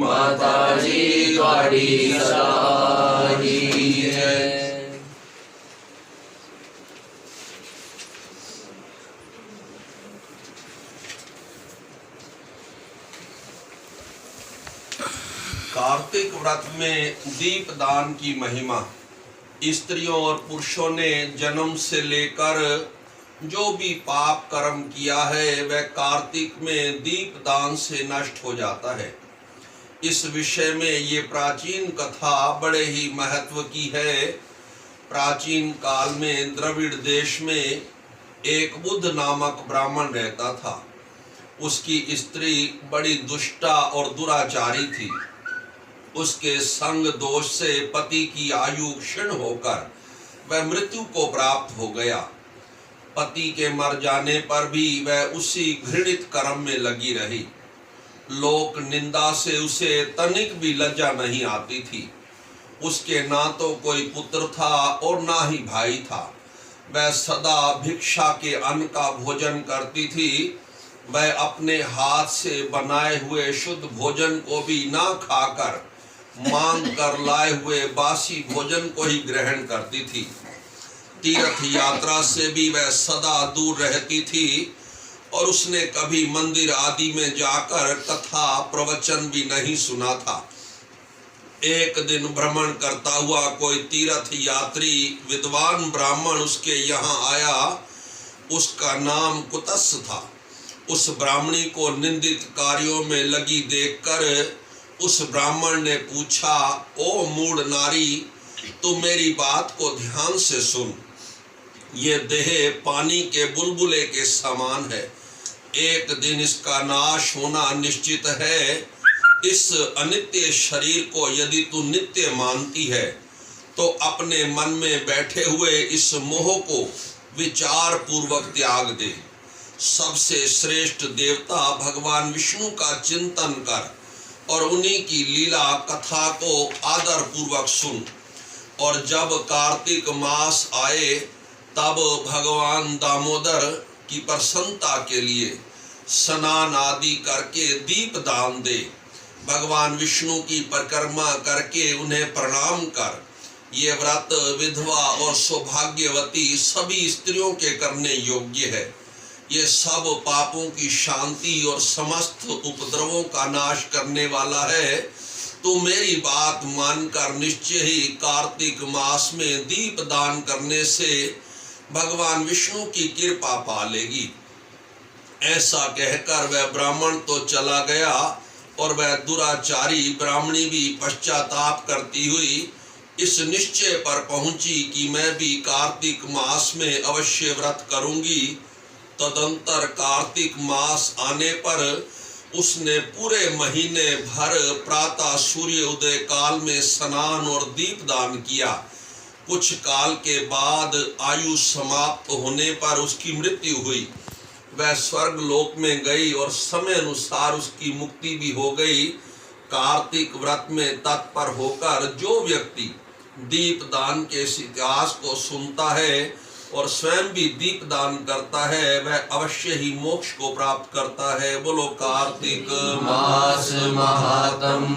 माताजी द्वाड़ी सदा ही है। कार्तिक व्रत में दीप दान की महिमा। स्त्रियों और पुरुषों ने जन्म से लेकर जो भी पाप कर्म किया है वह कार्तिक में दीप दान से नष्ट हो जाता है। इस विषय में ये प्राचीन कथा बड़े ही महत्व की है। प्राचीन काल में द्रविड़ देश में एक बुद्ध नामक ब्राह्मण रहता था। उसकी स्त्री बड़ी दुष्टा और दुराचारी थी। उसके संग दोष से पति की आयु क्षीण होकर वह मृत्यु को प्राप्त हो गया। पति के मर जाने पर भी वह उसी घृणित कर्म में लगी रही। लोक निंदा से उसे तनिक भी लज्जा नहीं आती थी। उसके ना तो कोई पुत्र था और ना ही भाई था। वह सदा भिक्षा के अन्न का भोजन करती थी। वह अपने हाथ से बनाए हुए शुद्ध भोजन को भी ना खाकर मांग कर लाए हुए बासी भोजन को ही ग्रहण करती थी। तीर्थ यात्रा से भी वह सदा दूर रहती थी और उसने कभी मंदिर आदि में जाकर कथा प्रवचन भी नहीं सुना था। एक दिन भ्रमण करता हुआ कोई तीर्थ यात्री विद्वान ब्राह्मण उसके यहाँ आया। उसका नाम कुतस था। उस ब्राह्मणी को निंदित कार्यों में लगी देखकर उस ब्राह्मण ने पूछा, ओ मूढ़ नारी, तू मेरी बात को ध्यान से सुन। ये देह पानी के बुलबुले के समान है। एक दिन इसका नाश होना निश्चित है। इस अनित्य शरीर को यदि तू नित्य मानती है तो अपने मन में बैठे हुए इस मोह को विचार पूर्वक त्याग दे। सबसे श्रेष्ठ देवता भगवान विष्णु का चिंतन कर और उन्हीं की लीला कथा को आदर पूर्वक सुन। और जब कार्तिक मास आए तब भगवान दामोदर की प्रसन्नता के लिए स्नान आदि करके दीप दान दे। भगवान विष्णु की परिक्रमा करके उन्हें प्रणाम कर। ये व्रत विधवा और सौभाग्यवती सभी स्त्रियों के करने योग्य है। ये सब पापों की शांति और समस्त उपद्रवों का नाश करने वाला है। तो मेरी बात मानकर निश्चय ही कार्तिक मास में दीप दान करने से भगवान विष्णु की कृपा पालेगी। ऐसा कहकर वह ब्राह्मण तो चला गया और वह दुराचारी ब्राह्मणी भी पश्चाताप करती हुई इस निश्चय पर पहुंची कि मैं भी कार्तिक मास में अवश्य व्रत करूंगी। तदंतर कार्तिक मास आने पर उसने पूरे महीने भर प्रातः सूर्य उदय काल में स्नान और दीप दान किया। कुछ काल के बाद आयु समाप्त होने पर उसकी मृत्यु हुई। वह स्वर्ग लोक में गई और समय अनुसार उसकी मुक्ति भी हो गई। कार्तिक व्रत में तत्पर होकर जो व्यक्ति दीप दान के इस इतिहास को सुनता है और स्वयं भी दीप दान करता है वह अवश्य ही मोक्ष को प्राप्त करता है। बोलो कार्तिक मास महात्म।